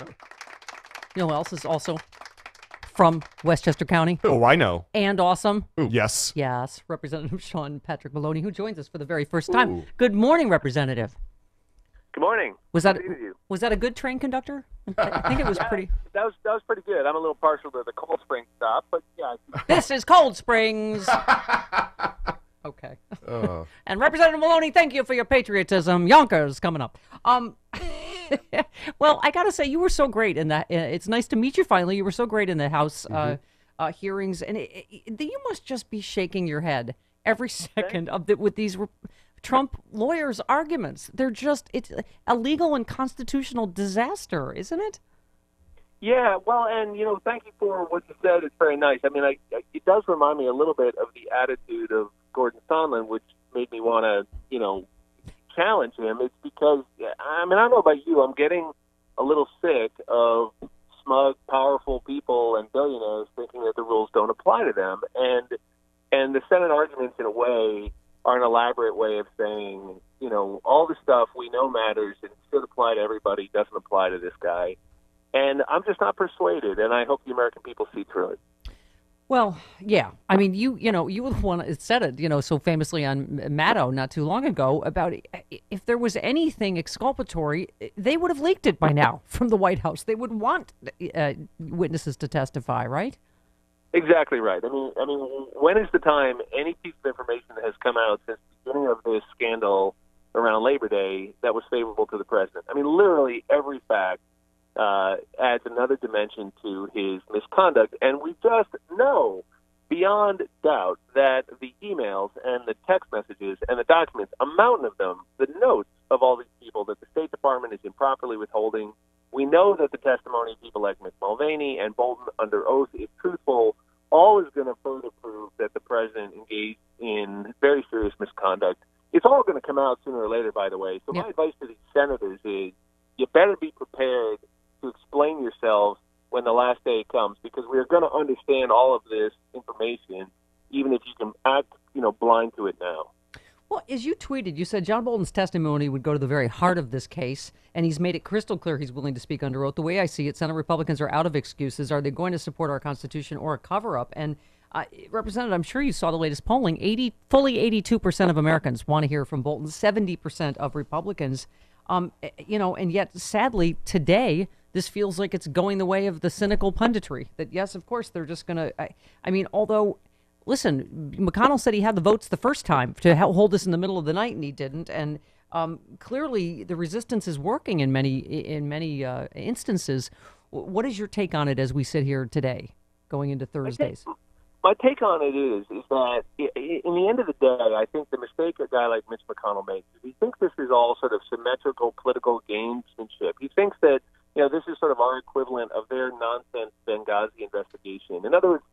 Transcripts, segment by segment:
You know who else is also from Westchester County? Oh, I know. And awesome. Ooh. Yes. Yes, Representative Sean Patrick Maloney, who joins us for the very first time. Ooh. Good morning, Representative. Good morning. Was that a good train conductor? I think it was pretty. That was pretty good. I'm a little partial to the Cold Spring stop, but yeah. This is Cold Springs. Okay. And Representative Maloney, thank you for your patriotism. Yonkers coming up. Well, I got to say, you were so great in that. It's nice to meet you finally. You were so great in the House hearings, and you must just be shaking your head every second with these Trump lawyers' arguments. It's a legal and constitutional disaster, isn't it? Yeah, well, and, thank you for what you said. It's very nice. I mean, it does remind me a little bit of the attitude of Gordon Sondland, which made me want to, challenge him. It's because, I don't know about you, I'm getting a little sick of smug, powerful people and billionaires thinking that the rules don't apply to them. And the Senate arguments, in a way, are an elaborate way of saying, all the stuff we know matters and should apply to everybody doesn't apply to this guy. And I'm just not persuaded, and I hope the American people see through it. Well, yeah. I mean, you were the one that said it, so famously on Maddow not too long ago about if there was anything exculpatory, they would have leaked it by now from the White House. They would want witnesses to testify, right? Exactly right. I mean, when is the time any piece of information that has come out since the beginning of this scandal around Labor Day that was favorable to the president? I mean, literally every fact adds another dimension to his misconduct, and we just know beyond doubt that the emails and the text messages and the documents, a mountain of them, the notes of all these people that the State Department is improperly withholding. We know that the testimony of people like Ms. Mulvaney and Bolton under oath is truthful. All is going to further prove that the president engaged in very serious misconduct. It's all going to come out sooner or later, by the way. So my advice to these senators is you better be prepared to explain yourselves when the last day comes, because we are going to understand all of this information, even if you can act, blind to it now. Well, as you tweeted, you said John Bolton's testimony would go to the very heart of this case, and he's made it crystal clear he's willing to speak under oath. The way I see it, Senate Republicans are out of excuses. Are they going to support our Constitution or a cover-up? And Representative, I'm sure you saw the latest polling. Fully 82% of Americans want to hear from Bolton, 70% of Republicans. And yet, sadly, today, this feels like it's going the way of the cynical punditry. That, yes, of course, they're just going to... although... Listen, McConnell said he had the votes the first time to hold this in the middle of the night, and he didn't. And clearly, the resistance is working in many instances. What is your take on it as we sit here today, going into Thursdays? My take on it is that in the end of the day, I think the mistake a guy like Mitch McConnell makes is he thinks this is all sort of symmetrical political gamesmanship. He thinks that this is sort of our equivalent of their nonsense Benghazi investigation. In other words,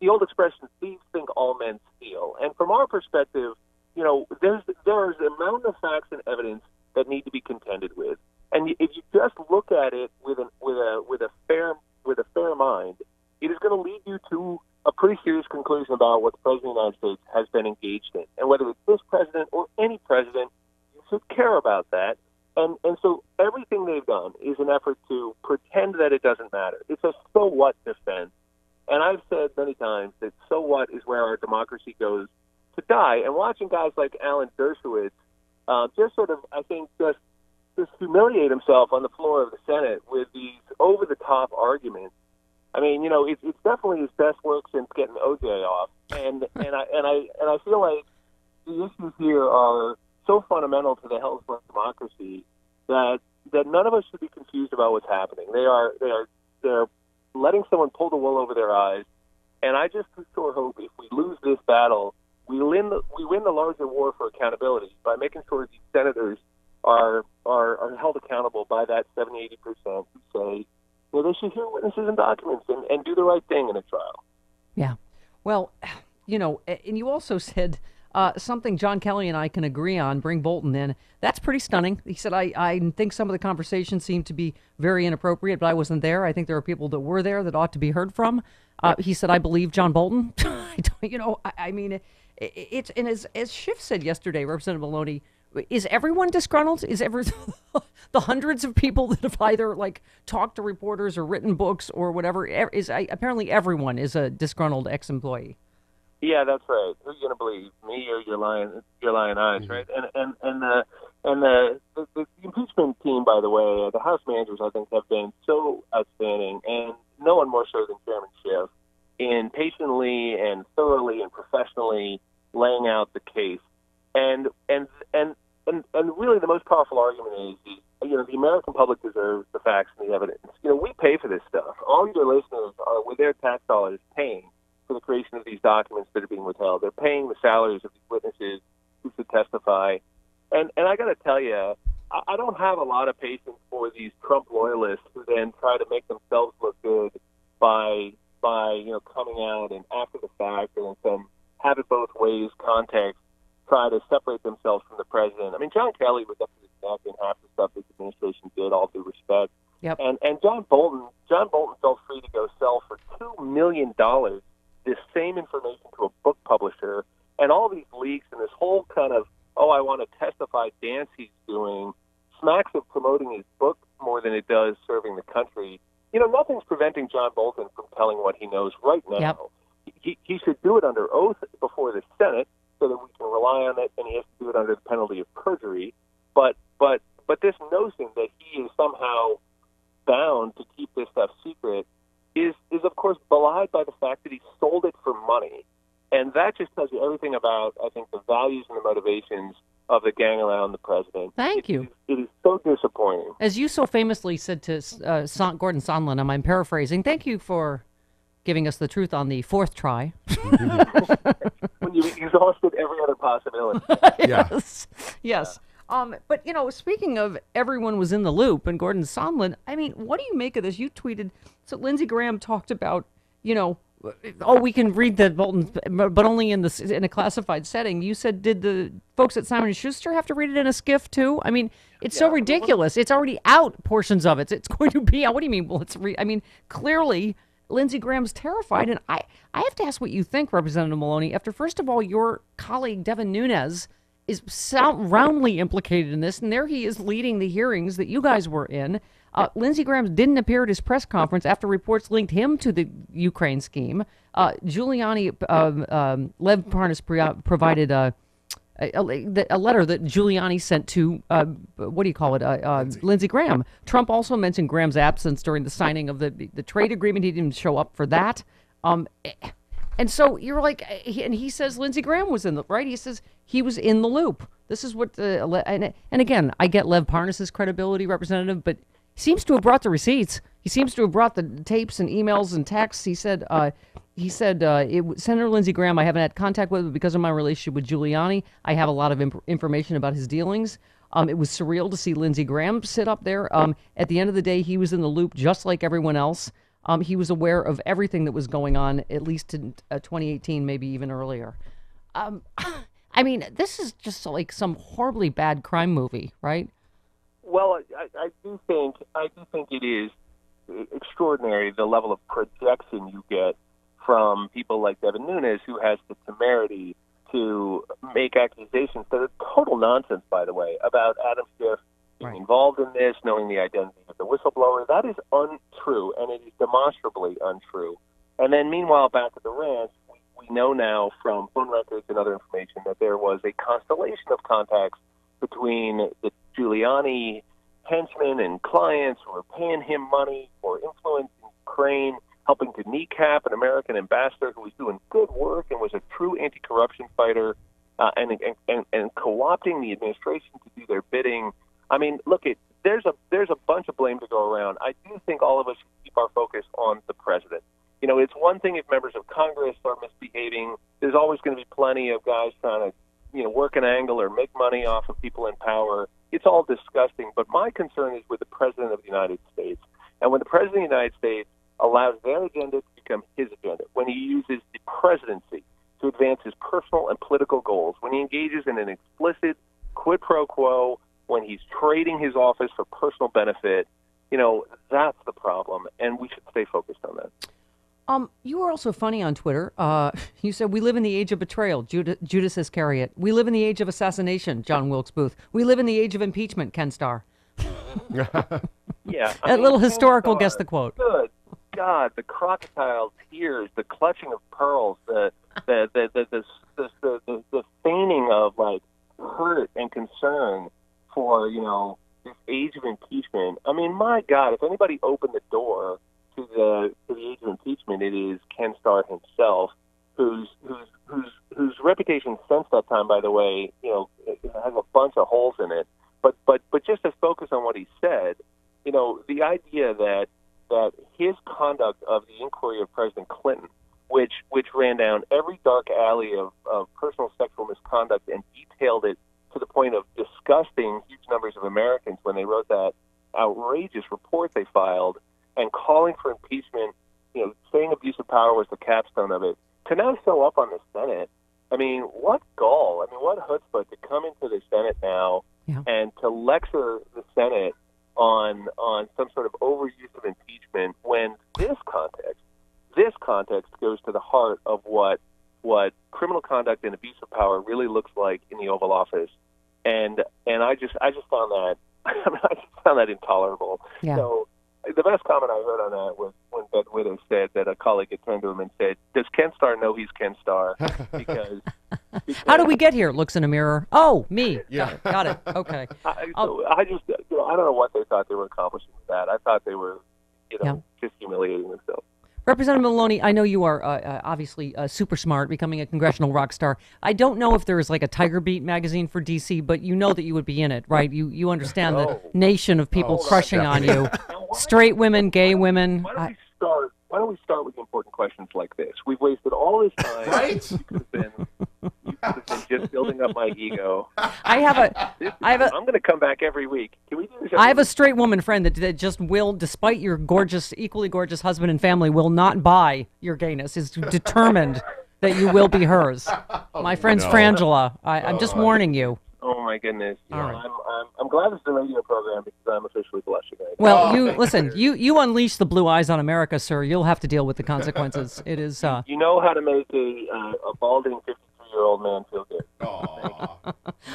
the old expression, thieves think all men steal. And from our perspective, there's a mountain of facts and evidence that need to be contended with. And if you just look at it with a fair mind, it is going to lead you to a pretty serious conclusion about what the President of the United States has been engaged in. And whether it's this president or any president, you should care about that. And so everything they've done is an effort to pretend that it doesn't matter. It's a so what defense. And I've said many times that so what is where our democracy goes to die. And watching guys like Alan Dershowitz just sort of, I think, just humiliate himself on the floor of the Senate with these over-the-top arguments. I mean, it's definitely his best work since getting OJ off. And I feel like the issues here are so fundamental to the health of our democracy that none of us should be confused about what's happening. They're letting someone pull the wool over their eyes, and I just sure hope if we lose this battle, we win the larger war for accountability by making sure these senators are held accountable by that 70-80% who say, well, they should hear witnesses and documents and do the right thing in a trial. Yeah. Well, and you also said something John Kelly and I can agree on, bring Bolton in. That's pretty stunning. He said, I think some of the conversations seem to be very inappropriate, but I wasn't there. I think there are people that were there that ought to be heard from. He said, I believe John Bolton. It's, and as Schiff said yesterday, Representative Maloney, is everyone disgruntled? Is the hundreds of people that have either like talked to reporters or written books or whatever apparently everyone is a disgruntled ex-employee. Yeah, that's right. Who are you going to believe, me or your lying eyes, right? And the impeachment team, by the way, the House managers, I think, have been so outstanding, and no one more so than Chairman Schiff, in patiently and thoroughly and professionally laying out the case. And really, the most powerful argument is the American public deserves the facts and the evidence. We pay for this stuff. All your listeners are, with their tax dollars, paying for the creation of these documents that are being withheld. They're paying the salaries of these witnesses who should testify. And I got to tell you, I don't have a lot of patience for these Trump loyalists who then try to make themselves look good by coming out and after the fact and in some have it both ways context try to separate themselves from the president. I mean, John Kelly was up to his neck in half the stuff his administration did, all due respect. Yep. And John Bolton felt free to go sell for $2 million this same information to a book publisher, and all these leaks and this whole kind of, I want to testify dance he's doing smacks of promoting his book more than it does serving the country. Nothing's preventing John Bolton from telling what he knows right now. Yep. He should do it under oath before the Senate so that we can rely on it, and he has to do it under the penalty of perjury. But this notion that he is somehow bound to keep this stuff secret is of course belied by the fact that he sold it for money. And that just tells you everything about, I think, the values and the motivations of the gang around the president. Thank you. It is so disappointing. As you so famously said to Gordon Sondland, I'm paraphrasing, thank you for giving us the truth on the fourth try. When you exhausted every other possibility. Yes. Yes. But, speaking of everyone was in the loop and Gordon Sondland, I mean, what do you make of this? You tweeted, so Lindsey Graham talked about, we can read the Bolton, but only in a classified setting. You said, did the folks at Simon & Schuster have to read it in a skiff too? I mean, it's so ridiculous. It's already out, portions of it. It's going to be out. What do you mean? Well, clearly Lindsey Graham's terrified. And I have to ask what you think, Representative Maloney, after, first of all, your colleague, Devin Nunes, is roundly implicated in this, and there he is leading the hearings that you guys were in. Lindsey Graham didn't appear at his press conference after reports linked him to the Ukraine scheme. Giuliani, Lev Parnas provided a letter that Giuliani sent to, Lindsey Graham. Trump also mentioned Graham's absence during the signing of the trade agreement. He didn't show up for that. And so you're like, he says Lindsey Graham was in the, right? He says he was in the loop. This is what, and again, I get Lev Parnas' credibility, Representative, but he seems to have brought the receipts. He seems to have brought the tapes and emails and texts. He said, Senator Lindsey Graham, I haven't had contact with him because of my relationship with Giuliani. I have a lot of information about his dealings. It was surreal to see Lindsey Graham sit up there. At the end of the day, he was in the loop just like everyone else. He was aware of everything that was going on, at least in 2018, maybe even earlier. I mean, this is just like some horribly bad crime movie, right? Well, I do think it is extraordinary the level of projection you get from people like Devin Nunes, who has the temerity to make accusations that are total nonsense, by the way, about Adam Schiff being involved in this, knowing the identity of the whistleblower. That is untrue, and it is demonstrably untrue. And then, meanwhile, back at the ranch, we know now from phone records and other information that there was a constellation of contacts between the Giuliani henchmen and clients who were paying him money for influence in Ukraine, helping to kneecap an American ambassador who was doing good work and was a true anti-corruption fighter, and co-opting the administration to do their bidding. I mean, look, there's a bunch of blame to go around. I do think all of us should keep our focus on the president. It's one thing if members of Congress are misbehaving. There's always going to be plenty of guys trying to, work an angle or make money off of people in power. It's all disgusting. But my concern is with the president of the United States. And when the president of the United States allows their agenda to become his agenda, when he uses the presidency to advance his personal and political goals, when he engages in an explicit quid pro quo, when he's trading his office for personal benefit, that's the problem, and we should stay focused on that. You were also funny on Twitter. You said, we live in the age of betrayal, Judas Iscariot. We live in the age of assassination, John Wilkes Booth. We live in the age of impeachment, Ken Starr. Yeah. A little historical, guess the quote. Good God, the crocodile tears, the clutching of pearls, the feigning of like hurt and concern for, this age of impeachment. I mean, my God, if anybody opened the door to the age of impeachment, it is Ken Starr himself, whose reputation since that time, by the way, it has a bunch of holes in it. But just to focus on what he said, the idea that his conduct of the inquiry of President Clinton, which ran down every dark alley of personal sexual misconduct and detailed it to the point of disgusting huge numbers of Americans when they wrote that outrageous report they filed, and calling for impeachment, saying abuse of power was the capstone of it, to now show up on the Senate. I mean, what gall? I mean, what chutzpah to come into the Senate now and to lecture the Senate on some sort of overuse of impeachment when this context goes to the heart of what criminal conduct and abuse of power really looks like in the Oval Office. And I just found that I just found that intolerable. Yeah. So the best comment I heard on that was when Beth Widow said that a colleague had turned to him and said, "Does Ken Starr know he's Ken Starr?" Because how did we get here? Looks in a mirror. Oh, me. Yeah. Got it. Okay. I just I don't know what they thought they were accomplishing with that. I thought they were just humiliating themselves. Representative Maloney, I know you are obviously super smart, becoming a congressional rock star. I don't know if there is like a Tiger Beat magazine for D.C., but you know that you would be in it, right? You understand the nation of people crushing on you. Straight women, gay women. Why don't we start with the important questions like this? We've wasted all this time. Right? You could have been just building up my ego. I'm going to come back every week. Can we do this? I have a straight woman friend that just will, despite your equally gorgeous husband and family, will not buy your gayness. Is determined that you will be hers. My friend's Frangela. I'm just warning you. Oh my goodness! All right. I'm glad this is a radio program because I'm officially blushing. Well, you unleash the blue eyes on America, sir. You'll have to deal with the consequences. It is. You know how to make a balding 53-year-old man feel good.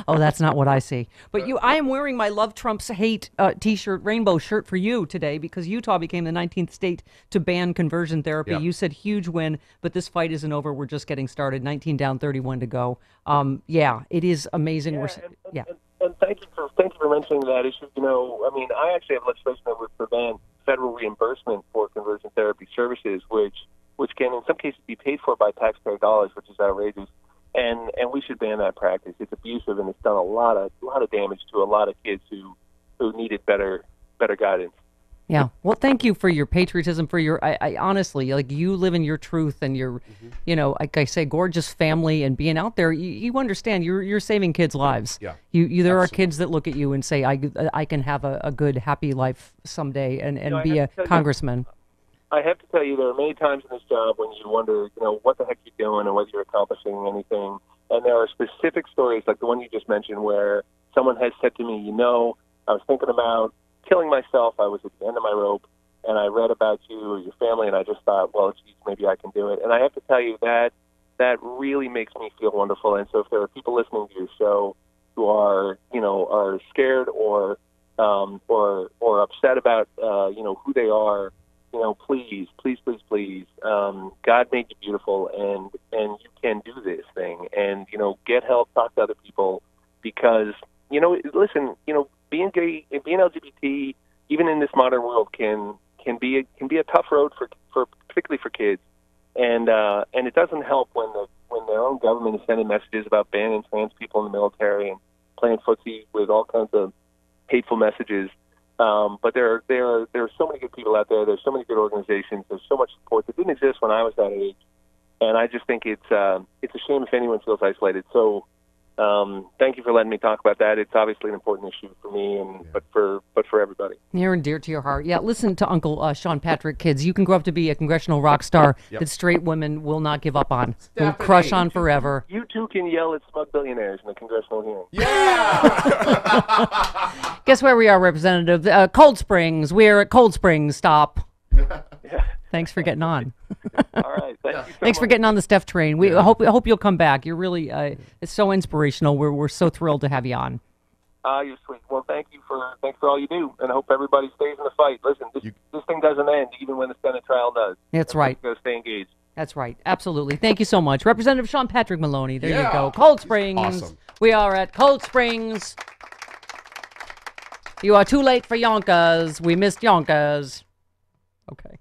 Oh, that's not what I see. But I am wearing my Love Trump's Hate T-shirt, rainbow shirt for you today because Utah became the 19th state to ban conversion therapy. You said huge win, but this fight isn't over. We're just getting started. 19 down, 31 to go. It is amazing. And thank you for mentioning that issue. I actually have legislation that would prevent federal reimbursement for conversion therapy services, which can in some cases be paid for by taxpayer dollars, which is outrageous. And we should ban that practice. It's abusive, and it's done a lot of damage to a lot of kids who needed better guidance. Yeah. Well, thank you for your patriotism, for your, I honestly, like, you live in your truth and your, like I say, gorgeous family and being out there. You understand you're saving kids' lives. Yeah. There are kids that look at you and say, I can have a good, happy life someday and be a congressman. I have to tell you, there are many times in this job when you wonder, what the heck you're doing and whether you're accomplishing anything. And there are specific stories like the one you just mentioned where someone has said to me, I was thinking about killing myself. I was at the end of my rope, and I read about you or your family, and I just thought, well, geez, maybe I can do it. And I have to tell you that really makes me feel wonderful. And so if there are people listening to your show who are scared or upset about, who they are, please, God made you beautiful, and you can do this thing. And, get help, talk to other people, because, listen, being gay, being LGBT, even in this modern world, can be a tough road for particularly for kids, and it doesn't help when their own government is sending messages about banning trans people in the military and playing footsie with all kinds of hateful messages. But there are so many good people out there. There's so many good organizations. There's so much support that didn't exist when I was that age, and I just think it's a shame if anyone feels isolated. So. Thank you for letting me talk about that. It's obviously an important issue for me, but for everybody. Near and dear to your heart. Yeah, listen to Uncle Sean Patrick, kids. You can grow up to be a congressional rock star that straight women will not give up on. Will crush on forever. You too can yell at smug billionaires in the congressional hearing. Yeah! Guess where we are, Representative? Cold Springs. We're at Cold Springs. Stop. Thanks for getting on. All right. Thank you so Thanks for much. getting on the Steph train. We hope you'll come back. You're really it's so inspirational. We're so thrilled to have you on. You're sweet. Well, thanks for all you do, and I hope everybody stays in the fight. Listen, this thing doesn't end, even when the Senate trial does. That's right. Go stay engaged. That's right. Absolutely. Thank you so much. Representative Sean Patrick Maloney. There you go. Cold Springs. Awesome. We are at Cold Springs. You are too late for Yonkers. We missed Yonkers. Okay.